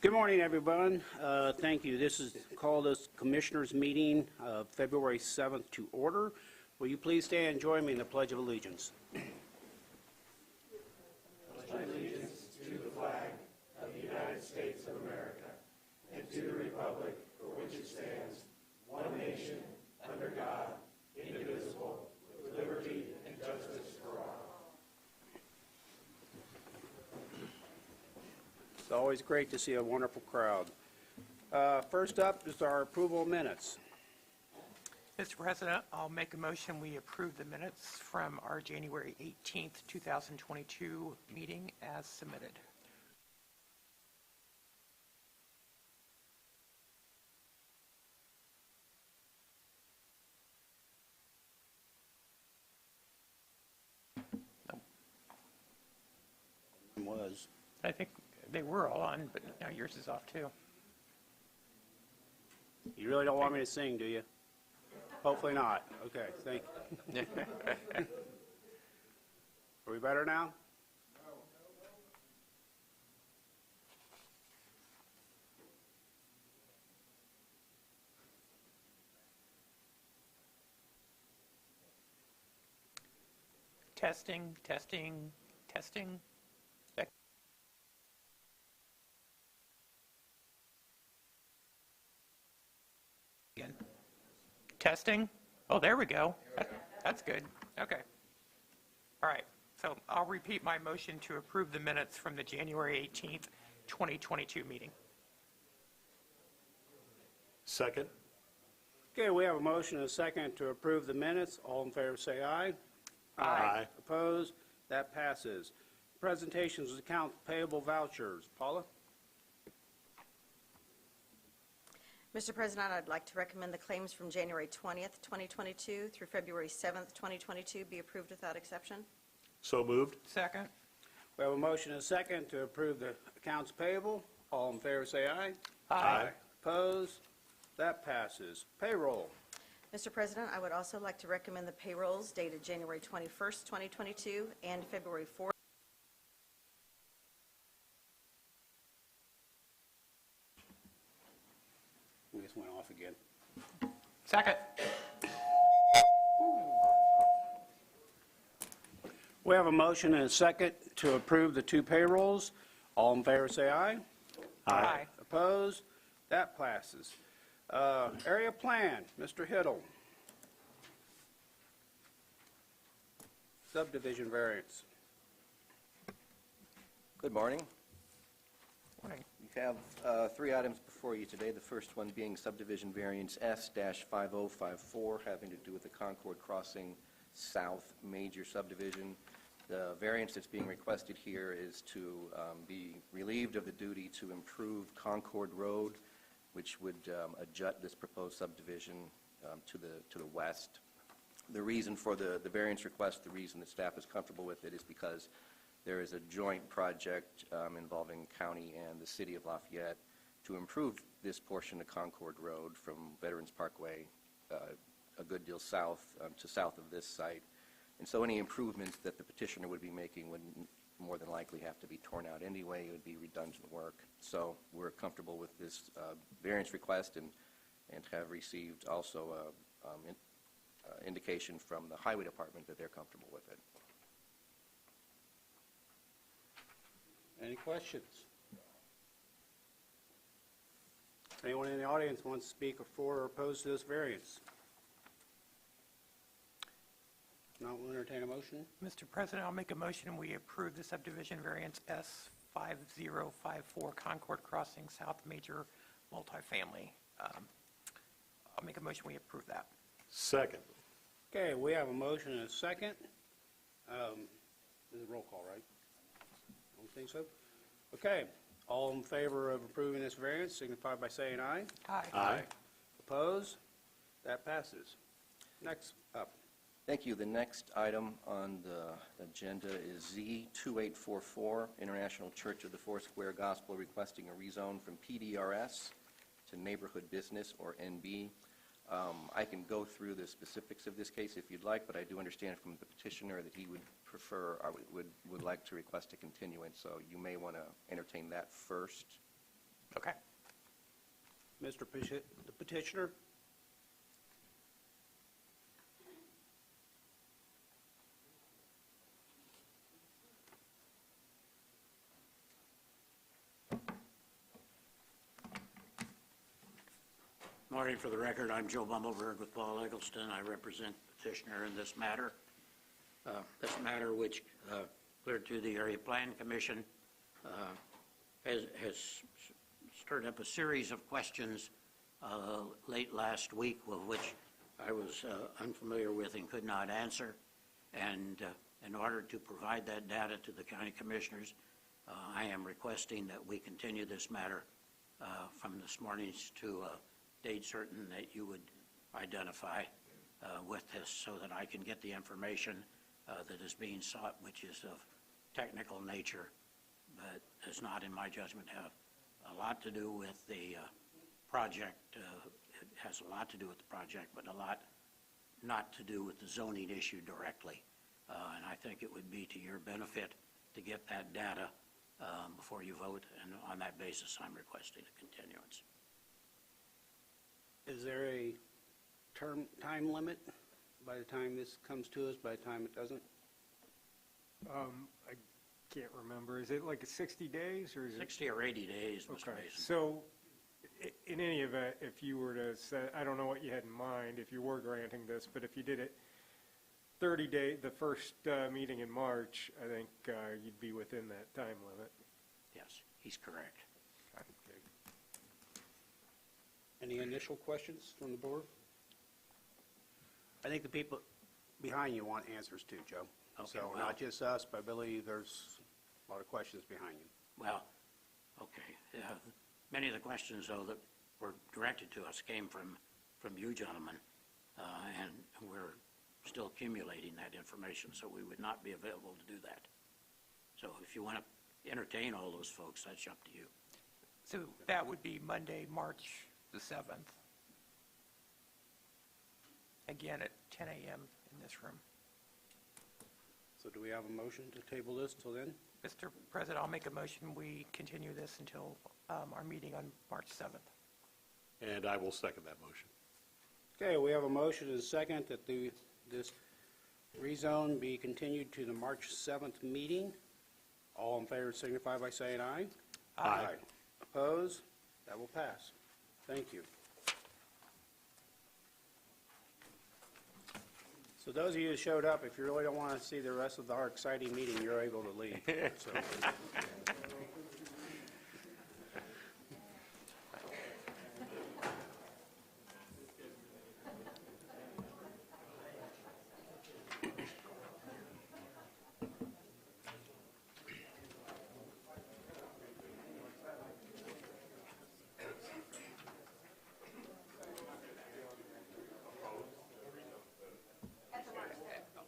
Good morning, everyone. Thank you. This is called this Commissioners Meeting of February 7th to order. Will you please stand and join me in the Pledge of Allegiance? Pledge allegiance to the flag of the United States of America and to the republic for which it stands, one nation, under God, indivisible, with liberty and justice for all. It's always great to see a wonderful crowd. First up is our approval of minutes. Mr. President, I'll make a motion we approve the minutes from our January 18th, 2022 meeting as submitted. Was. I think they were all on, but now yours is off too. You really don't want me to sing, do you? Hopefully not. Okay, thank you. Are we better now? Testing, testing, testing. Again. Testing. Oh, there we go. That's good. Okay. All right. So I'll repeat my motion to approve the minutes from the January 18th, 2022 meeting. Second. Okay, we have a motion and a second to approve the minutes. All in favor say aye. Aye. Opposed? That passes. Presentations of accounts payable vouchers. Paula? Mr. President, I'd like to recommend the claims from January 20th, 2022 through February 7th, 2022 be approved without exception. So moved. Second. We have a motion and a second to approve the accounts payable. All in favor say aye. Aye. Opposed? That passes. Payroll. Mr. President, I would also like to recommend the payrolls dated January 21st, 2022 and February 4th. We just went off again. Second. We have a motion and a second to approve the two payrolls. All in favor say aye. Aye. Opposed? That passes. Area plan, Mr. Hiddle. Subdivision variance. Good morning. Morning. You have three items before you today. The first one being subdivision variance S-5054, having to do with the Concord Crossing South major subdivision. The variance that's being requested here is to be relieved of the duty to improve Concord Road, which would adjut this proposed subdivision to the west. The reason for the variance request, the reason that staff is comfortable with it, is because there is a joint project involving county and the city of Lafayette to improve this portion of Concord Road from Veterans Parkway a good deal south to south of this site. And so any improvements that the petitioner would be making would more than likely have to be torn out anyway. It would be redundant work. So we're comfortable with this variance request and have received also indication from the Highway Department that they're comfortable with it. Any questions? Anyone in the audience wants to speak for or opposed to this variance? If not, we'll entertain a motion. Mr. President, I'll make a motion we approve the subdivision variance S-5054 Concord Crossing South major multifamily. I'll make a motion we approve that. Second. Okay, we have a motion and a second. This is a roll call, right? I don't think so. Okay, all in favor of approving this variance signify by saying aye. Aye. Aye. Opposed? That passes. Next up. Thank you. The next item on the agenda is Z2844, International Church of the Foursquare Gospel, requesting a rezone from PDRS to Neighborhood Business, or NB. I can go through the specifics of this case if you'd like, but I do understand from the petitioner that he would prefer, or would like to request a continuance, so you may want to entertain that first. Okay. Mr. The petitioner? Morning. For the record, I'm Joe Bumbleberg with Paul Eggleston. I represent the petitioner in this matter. This matter, which cleared to the Area Plan Commission, has stirred up a series of questions late last week, of which I was unfamiliar with and could not answer. And in order to provide that data to the county commissioners, I am requesting that we continue this matter from this morning's to date certain that you would identify with this, so that I can get the information that is being sought, which is of technical nature, but does not, in my judgment, have a lot to do with the project. It has a lot to do with the project, but a lot not to do with the zoning issue directly. And I think it would be to your benefit to get that data before you vote, and on that basis, I'm requesting a continuance. Is there a time limit by the time this comes to us, by the time it doesn't? I can't remember. Is it like 60 days or is it? 60 or 80 days, Mr. Okay. Mason. So in any event, if you were to say, I don't know what you had in mind if you were granting this, but if you did it 30 days, the first meeting in March, I think you'd be within that time limit. Yes, he's correct. Any initial questions from the board? I think the people behind you want answers too, Joe. Okay, So well- not just us, but I believe there's a lot of questions behind you. Well, okay. Many of the questions, though, that were directed to us came from you gentlemen, and we're still accumulating that information, so we would not be available to do that. So if you want to entertain all those folks, that's up to you. So that would be Monday, March the 7th. Again, at 10 a.m. in this room. So do we have a motion to table this till then? Mr. President, I'll make a motion, we continue this until our meeting on March 7th. And I will second that motion. Okay, we have a motion and a second that this rezone be continued to the March 7th meeting. All in favor signify by saying aye. Aye. Opposed? That will pass. Thank you. So those of you who showed up, if you really don't want to see the rest of our exciting meeting, you're able to leave. So.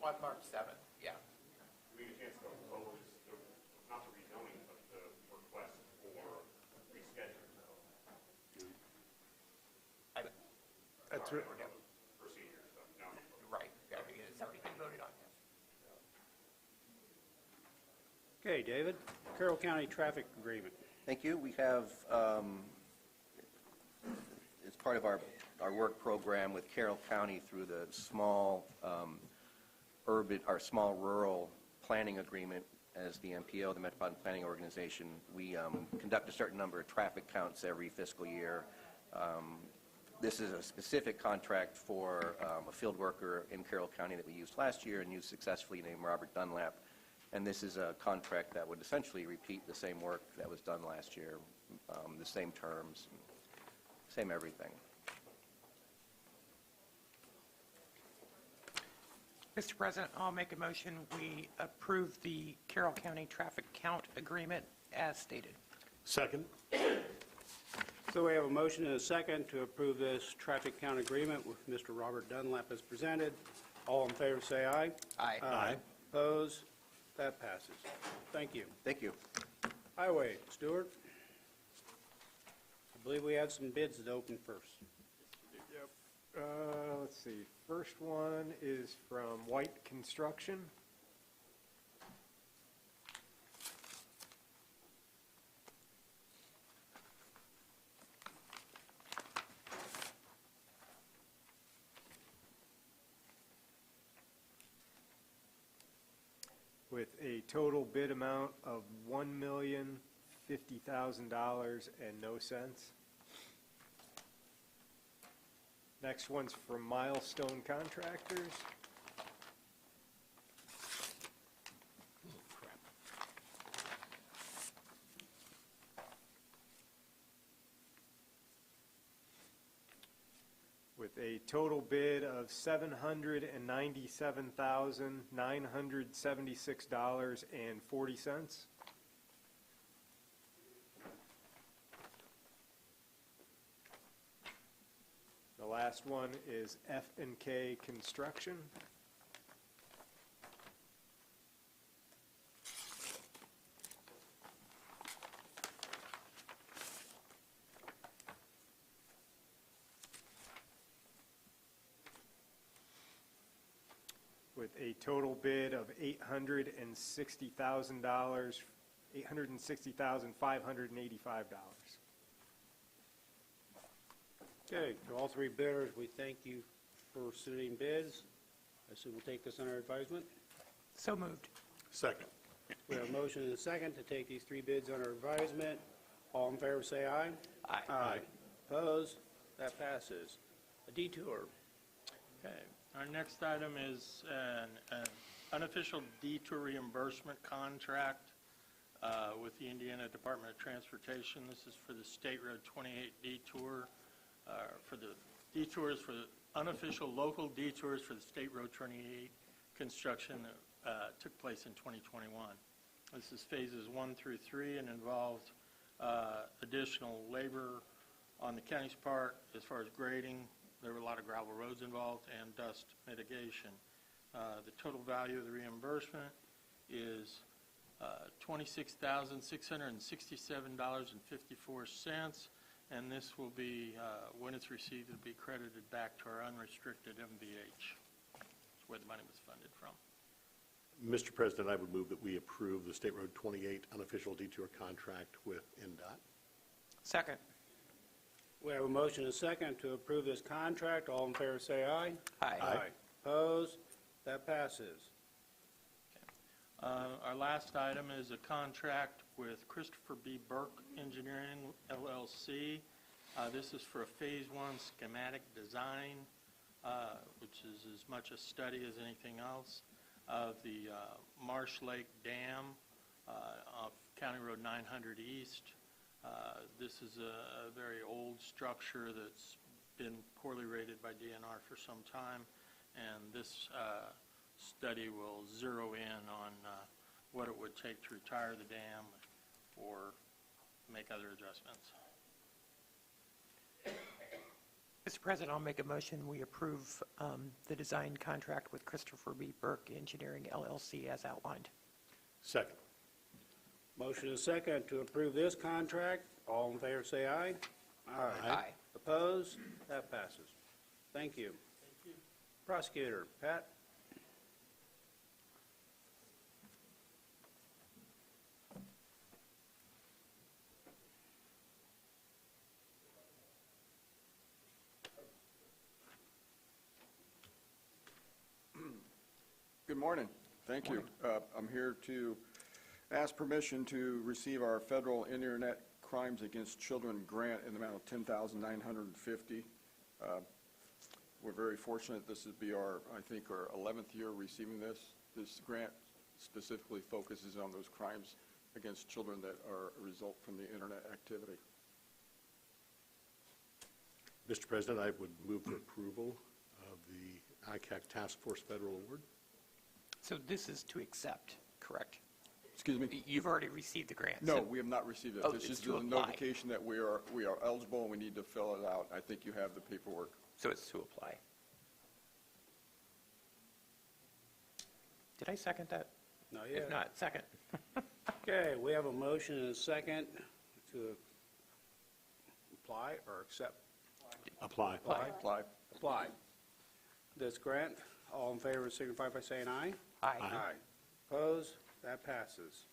On March 7th, yeah. We get a chance to oppose, not the rezoning, but the request for rescheduling. That's Procedure, so, no. Right, yeah, because it's already been voted on. Okay, David, Carroll County Traffic Agreement. Thank you. We have, as part of our work program with Carroll County through the small small rural planning agreement as the MPO, the Metropolitan Planning Organization, we conduct a certain number of traffic counts every fiscal year. This is a specific contract for a field worker in Carroll County that we used last year and used successfully, named Robert Dunlap. And this is a contract that would essentially repeat the same work that was done last year, the same terms, same everything. Mr. President, I'll make a motion, we approve the Carroll County Traffic Count Agreement as stated. Second? So we have a motion and a second to approve this traffic count agreement with Mr. Robert Dunlap as presented. All in favor say aye. Aye. Aye. Opposed? That passes. Thank you. Thank you. Highway, Stewart. I believe we have some bids that open first. Yep. Let's see. First one is from White Construction. with a total bid amount of $1,050,000 and no cents. Next one's from Milestone Contractors. With a total bid of $797,976.40. The last one is F&K Construction. With a total bid of $860,000, $860,585. Okay, to all three bidders, we thank you for submitting bids. I assume we'll take this under advisement. So moved. Second. We have a motion and a second to take these three bids under advisement. All in favor, say aye. Aye. Aye. Opposed? That passes. A Detour. Okay, our next item is an unofficial detour reimbursement contract with the Indiana Department of Transportation. This is for the State Road 28 detour, for the detours, for the unofficial local detours for the State Road 28 construction that took place in 2021. This is phases 1 through 3 and involved additional labor on the county's part as far as grading. There were a lot of gravel roads involved and dust mitigation. The total value of the reimbursement is $26,667.54, and this will be, when it's received, it'll be credited back to our unrestricted MVH. That's where the money was funded from. Mr. President, I would move that we approve the State Road 28 unofficial detour contract with NDOT. Second. We have a motion and a second to approve this contract. All in favor, say aye. Aye. Opposed? That passes. Our last item is a contract with Christopher B. Burke Engineering, LLC. This is for a Phase 1 schematic design, which is as much a study as anything else, of the Marsh Lake Dam off County Road 900 East. This is a very old structure that's been poorly rated by DNR for some time, and this study will zero in on what it would take to retire the dam or make other adjustments. Mr. President, I'll make a motion. We approve the design contract with Christopher B. Burke Engineering, LLC, as outlined. Second. Motion and a second to approve this contract. All in favor, say aye. Aye. Opposed? That passes. Thank you. Prosecutor, Pat? Good morning. Thank you. I'm here to ask permission to receive our federal Internet Crimes Against Children grant in the amount of $10,950. We're very fortunate. This would be our 11th year receiving this. This grant specifically focuses on those crimes against children that are a result from the Internet activity. Mr. President, I would move for approval of the ICAC Task Force Federal Award. So this is to accept, correct? Excuse me? You've already received the grant. No, so- we have not received it. Oh, This it's is to a apply. notification that we are eligible and we need to fill it out. I think you have the paperwork. So it's to apply. Did I second that? Not yet. If not, second. Okay, we have a motion and a second to apply or accept. Apply. Apply. Apply. This grant. All in favor signify by saying aye. Aye. Opposed? That passes.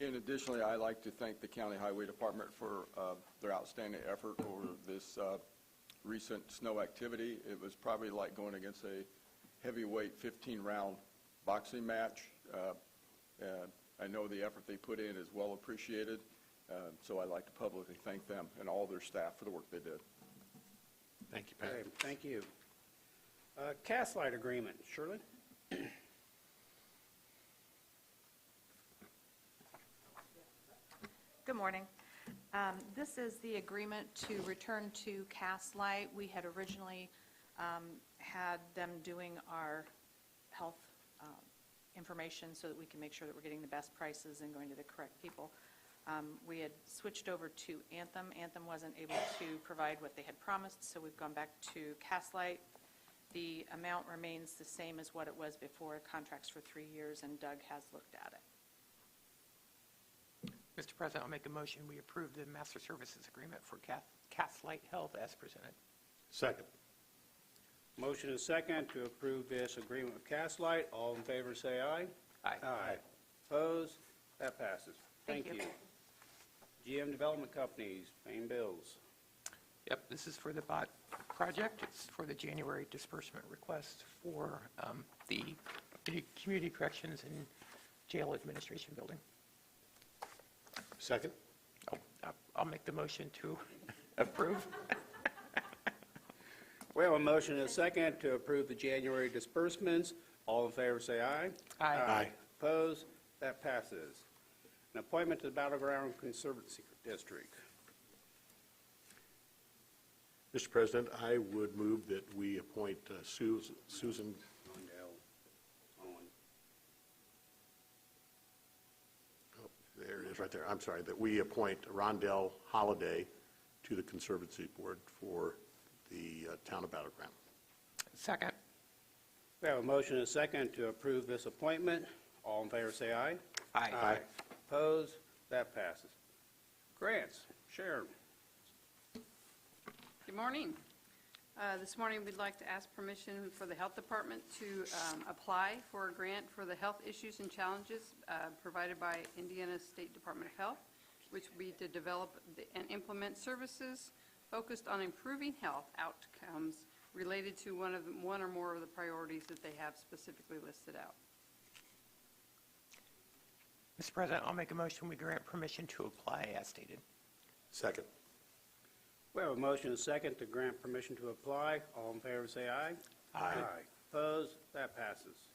And additionally, I'd like to thank the County Highway Department for their outstanding effort over this recent snow activity. It was probably like going against a heavyweight 15-round boxing match. I know the effort they put in is well appreciated, so I'd like to publicly thank them and all their staff for the work they did. Thank you, Pat. Okay, thank you. Cast light agreement, Shirley? Good morning. This is the agreement to return to Cast Light. We had originally had them doing our health information so that we can make sure that we're getting the best prices and going to the correct people. We had switched over to Anthem. Anthem wasn't able to provide what they had promised, so we've gone back to Cast Light. The amount remains the same as what it was before, contracts for 3 years, and Doug has looked at it. Mr. President, I'll make a motion, we approve the master services agreement for Cast Light Health as presented. Second. Motion is second to approve this agreement with Cast Light. All in favor, say aye. Aye. Aye. Opposed? That passes. Thank you. GM Development Companies, paying bills. Yep, this is for the BOT project. It's for the January disbursement request for the Community Corrections and Jail Administration Building. Second. Oh, I'll make the motion to approve. We have a motion and a second to approve the January disbursements. All in favor, say aye. Aye. Opposed? That passes. An appointment to the Battleground Conservancy District. Mr. President, I would move that we appoint Susan Mondale, Owen. Oh, there it is, right there. I'm sorry, that we appoint Rondell Holliday to the Conservancy Board for the town of Battleground. Second. We have a motion and a second to approve this appointment. All in favor, say aye. Aye. Opposed? That passes. Grants. Sharon. Good morning. This morning, we'd like to ask permission for the Health Department to apply for a grant for the health issues and challenges provided by Indiana State Department of Health, which will be to develop and implement services focused on improving health outcomes related to one or more of the priorities that they have specifically listed out. Mr. President, I'll make a motion, we grant permission to apply as stated. Second. We have a motion and a second to grant permission to apply. All in favor, say aye. Aye. Opposed? That passes.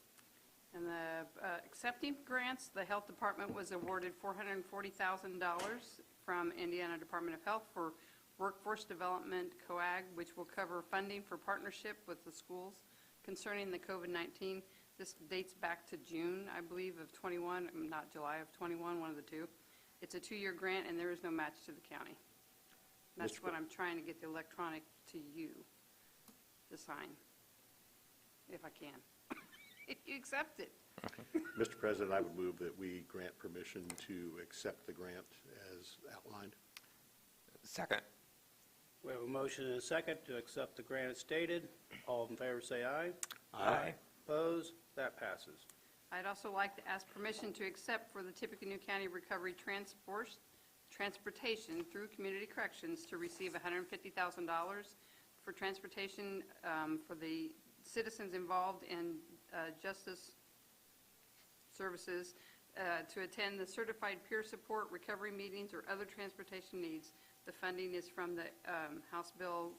And the accepting grants, the Health Department was awarded $440,000 from Indiana Department of Health for Workforce Development COAG, which will cover funding for partnership with the schools concerning the COVID-19. This dates back to June, I believe, of 21, not July of 21, one of the two. It's a 2-year grant, and there is no match to the county. That's what I'm trying to get the electronic to you to sign, if I can. If you accept it. Mr. President, I would move that we grant permission to accept the grant as outlined. Second. We have a motion and a second to accept the grant as stated. All in favor, say aye. Aye. Opposed? That passes. I'd also like to ask permission to accept for the Tippecanoe County Recovery Transportation through Community Corrections to receive $150,000 for transportation for the citizens involved in justice services to attend the certified peer support, recovery meetings, or other transportation needs. The funding is from the House Bill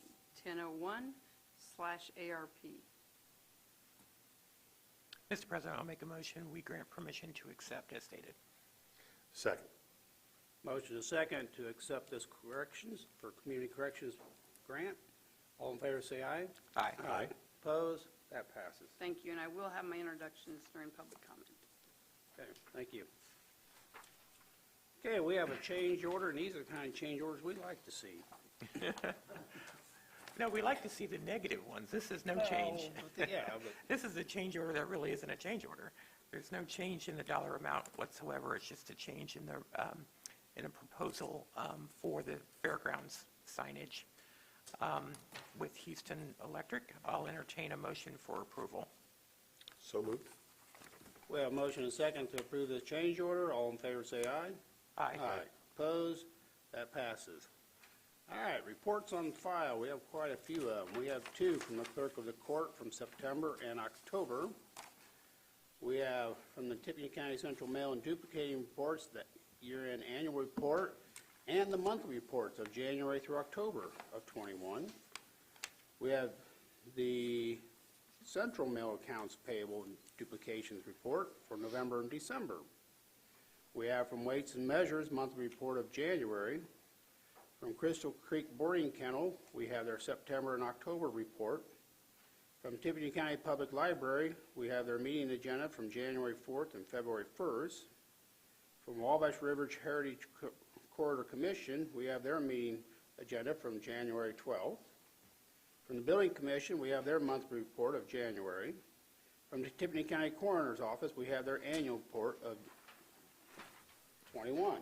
1001/ARP. Mr. President, I'll make a motion, we grant permission to accept as stated. Second. Motion is second to accept this corrections for community corrections grant. All in favor, say aye. Aye. Aye. Opposed? That passes. Thank you, and I will have my introductions during public comment. Okay, thank you. Okay, we have a change order, and these are the kind of change orders we like to see. No, we like to see the negative ones. This is no change. Yeah, but This is a change order that really isn't a change order. There's no change in the dollar amount whatsoever. It's just a change in a proposal for the fairgrounds signage with Houston Electric. I'll entertain a motion for approval. So moved. we have a motion and a second to approve this change order. All in favor, say aye. Aye. Opposed? That passes. All right, reports on file. We have quite a few of them. We have two from the clerk of the court from September and October. We have from the Tippecanoe Central Mail and duplicating reports, the year-end annual report, and the monthly reports of January through October of '21. We have the Central Mail accounts payable and duplications report for November and December. We have from Weights and Measures monthly report of January. From Crystal Creek Boarding Kennel, we have their September and October report. From Tippecanoe Public Library, we have their meeting agenda from January 4th and February 1st. From Wabash River Heritage Corridor Commission, we have their meeting agenda from January 12th. From the Building Commission, we have their monthly report of January. From the Tippecanoe County Coroner's Office, we have their annual report of '21.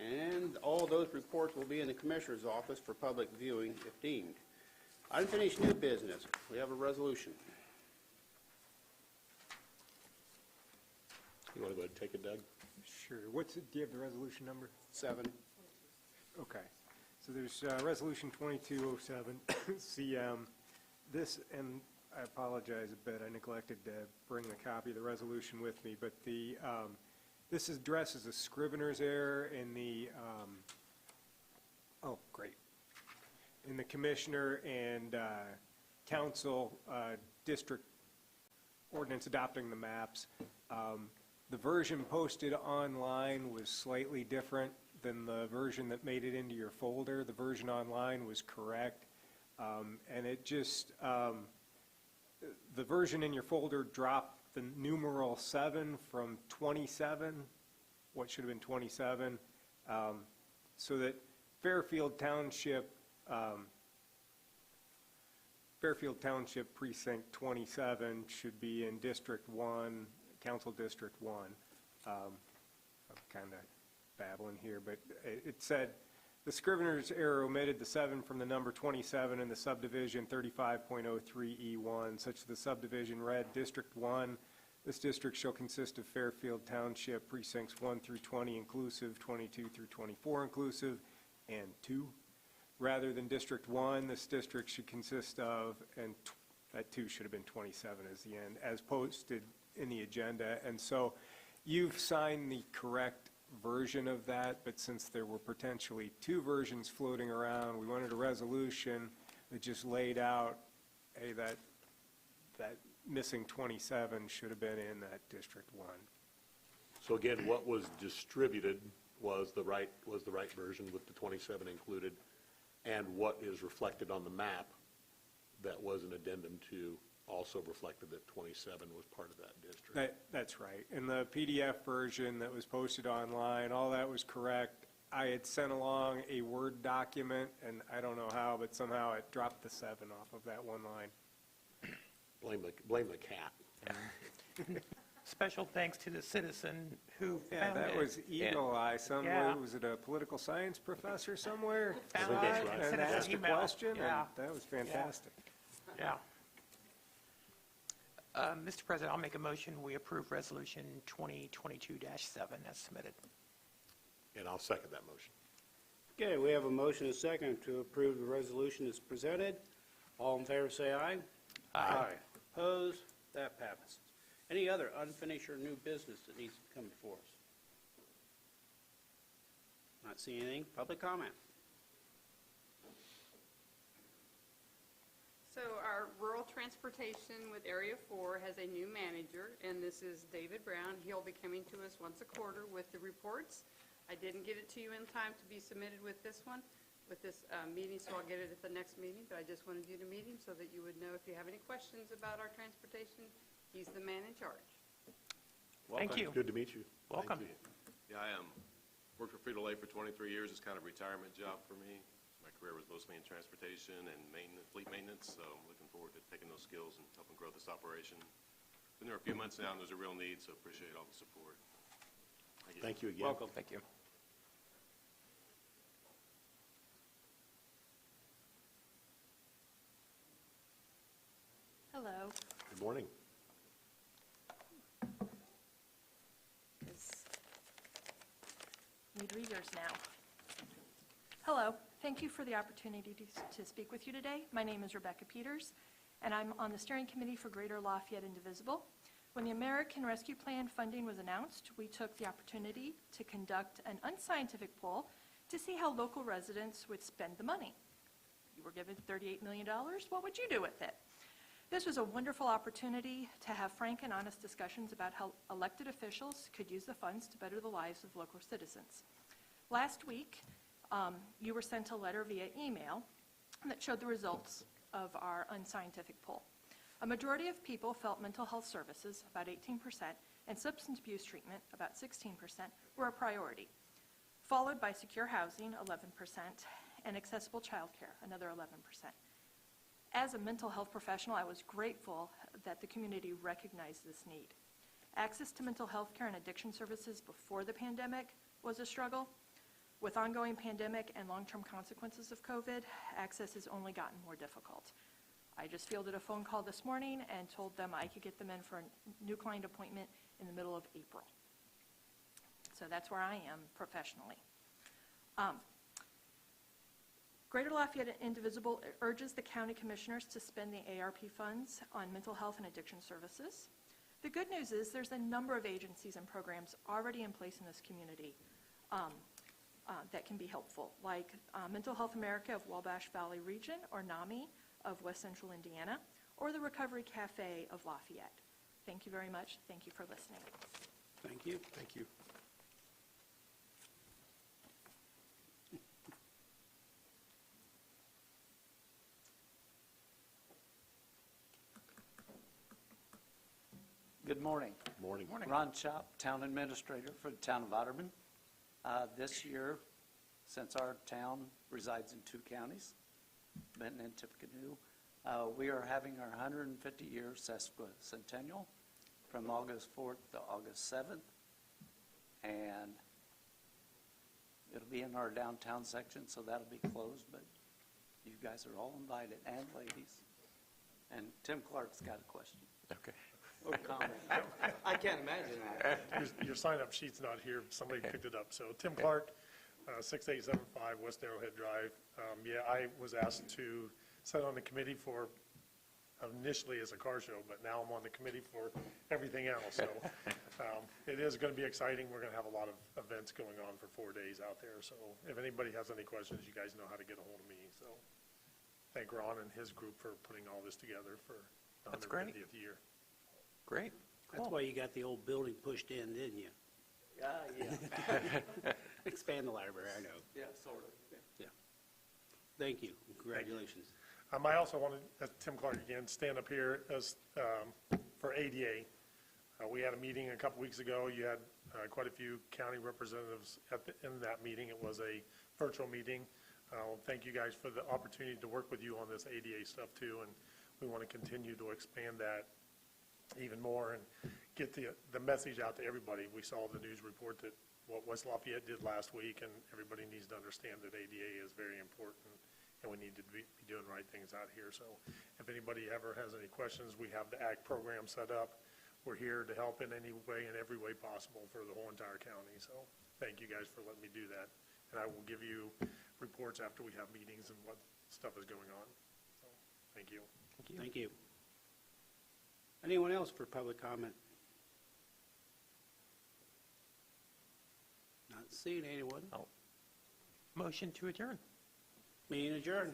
And all those reports will be in the Commissioner's office for public viewing if deemed. Unfinished new business. We have a resolution. You want to go ahead and take it, Doug? Sure. Do you have the resolution number? 7. Okay. So there's Resolution 2207, CM. This, and I apologize a bit, I neglected to bring the copy of the resolution with me, but this addresses a scrivener's error in the, in the Commissioner and Council District Ordinance adopting the maps. The version posted online was slightly different than the version that made it into your folder. The version online was correct, and it just, the version in your folder dropped the numeral 7 from 27, what should have been 27, so that Fairfield Township Precinct 27 should be in District 1, Council District 1. I'm kind of babbling here, but it said, the scrivener's error omitted the 7 from the number 27 in the subdivision 35.03E1, such that the subdivision read District 1. This district shall consist of Fairfield Township precincts 1 through 20 inclusive, 22 through 24 inclusive, and 2. Rather than District 1, this district should consist of, and that 2 should have been 27 as the end, as posted in the agenda. And so you've signed the correct version of that, but since there were potentially 2 versions floating around, we wanted a resolution that just laid out, hey, that missing 27 should have been in that District 1. So again, what was distributed was the right version with the 27 included, and what is reflected on the map that was an addendum to also reflected that 27 was part of that district. That's right. In the PDF version that was posted online, all that was correct. I had sent along a Word document, and I don't know how, but somehow it dropped the 7 off of that one line. Blame the cat. Special thanks to the citizen who found that it. was Eagle Eye somewhere. Yeah. Was it a political science professor somewhere? Found I think that's it, right. And sent us an asked a email. question, Yeah. and that was fantastic. Yeah. Mr. President, I'll make a motion, we approve Resolution 2022-7 as submitted. And I'll second that motion. Okay, we have a motion and a second to approve the resolution as presented. All in favor say aye. Aye. Opposed? That passes. Any other unfinished or new business that needs to come before us? Not seeing anything. Public comment. So our rural transportation with Area 4 has a new manager, and this is David Brown. He'll be coming to us once a quarter with the reports. I didn't get it to you in time to be submitted with this one, with this meeting, so I'll get it at the next meeting, but I just wanted you to meet him so that you would know if you have any questions about our transportation. He's the man in charge. Thank you. Good to meet you. Welcome. Thank you. Yeah, I worked for Frito-Lay for 23 years. It's kind of a retirement job for me. My career was mostly in transportation and fleet maintenance, so I'm looking forward to taking those skills and helping grow this operation. Been there a few months now, and there's a real need, so appreciate all the support. Thank you again. Welcome. Thank you. Hello. Good morning. Need readers now. Hello. Thank you for the opportunity to speak with you today. My name is Rebecca Peters, and I'm on the steering committee for Greater Lafayette Indivisible, When the American Rescue Plan funding was announced, we took the opportunity to conduct an unscientific poll to see how local residents would spend the money. You were given $38 million, what would you do with it? This was a wonderful opportunity to have frank and honest discussions about how elected officials could use the funds to better the lives of local citizens. Last week, you were sent a letter via email that showed the results of our unscientific poll. A majority of people felt mental health services, about 18%, and substance abuse treatment, about 16%, were a priority, followed by secure housing, 11%, and accessible childcare, another 11%. As a mental health professional, I was grateful that the community recognized this need. Access to mental health care and addiction services before the pandemic was a struggle. With ongoing pandemic and long-term consequences of COVID, access has only gotten more difficult. I just fielded a phone call this morning and told them I could get them in for a new client appointment in the middle of April. So that's where I am professionally. Greater Lafayette Indivisible urges the county commissioners to spend the ARP funds on mental health and addiction services. The good news is there's a number of agencies and programs already in place in this community that can be helpful, like Mental Health America of Wabash Valley Region, or NAMI of West Central Indiana, or the Recovery Cafe of Lafayette. Thank you very much. Thank you for listening. Thank you. Thank you. Good morning. Morning. Ron Chop, Town Administrator for the Town of Otterman. This year, since our town resides in two counties, Benton and Tippecanoe, we are having our 150-year sesquicentennial from August 4th to August 7th, and it'll be in our downtown section, so that'll be closed, but you guys are all invited, and ladies. And Tim Clark's got a question. Okay. Or comment. I can't imagine that. Your sign-up sheet's not here. Somebody picked it up. So Tim Clark, 6875 West Arrowhead Drive. Yeah, I was asked to sit on the committee for, initially as a car show, but now I'm on the committee for everything else. So it is going to be exciting. We're going to have a lot of events going on for 4 days out there. So if anybody has any questions, you guys know how to get a hold of me. So thank Ron and his group for putting all this together for the 150th year. Great. That's why you got the old building pushed in, didn't you? Yeah. Expand the library, I know. Yeah, sort of. Yeah. Thank you. Congratulations. I also wanted, Tim Clark again, stand up here as for ADA. We had a meeting a couple weeks ago. You had quite a few county representatives in that meeting. It was a virtual meeting. Thank you guys for the opportunity to work with you on this ADA stuff too, and we want to continue to expand that even more and get the message out to everybody. We saw the news report that what West Lafayette did last week, and everybody needs to understand that ADA is very important, and we need to be doing right things out here. So if anybody ever has any questions, we have the ACT program set up. We're here to help in any way, in every way possible for the whole entire county. So thank you guys for letting me do that. And I will give you reports after we have meetings and what stuff is going on. So thank you. Thank you. Anyone else for public comment? Not seeing anyone. Motion to adjourn. Meeting adjourned.